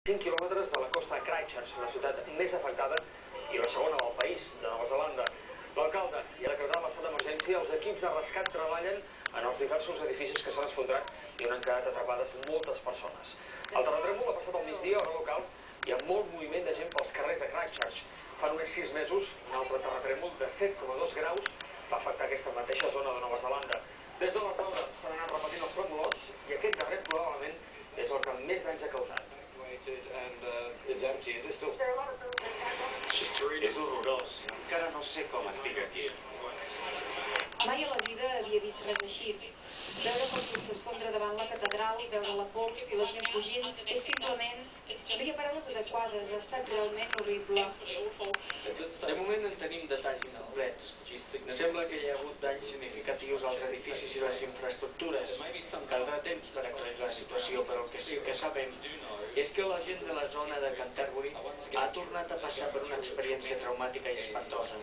5 quilòmetres de la costa de Christchurch, la ciutat més afectada i la segona del país, de Nova Zelanda. L'alcalde i a decretar l'estat d'emergència, els equips de rescat treballen en els diversos edificis que s'han esfondrat i on han quedat atrapades moltes persones. El terratrèmol ha passat al migdia, hora local, i amb molt moviment de gent pels carrers de Christchurch. Fa només 6 mesos, un altre terratrèmol de 7,2 graus va afectar aquesta mateixa zona de Nova Zelanda. Des d'aleshores s'han anat repetint els tremolors i aquest darrer probablement és el que més danys ha causat. És horrorós. Encara no sé com estic aquí. Mai a la vida havia vist res així. Veure com tot s'esfondra davant la catedral, veure la pols i la gent fugint, és simplement... No hi ha paraules adequades, ha estat realment horrible. De moment en tenim detalls incomplets. Sembla que hi ha hagut danys significatius als edificis i les infraestructures. Caldrà temps per aclarir la situació, però el que sí que sabem és que la gent de la zona de Canterbury ha tornat a passar per una experiència traumàtica i espantosa.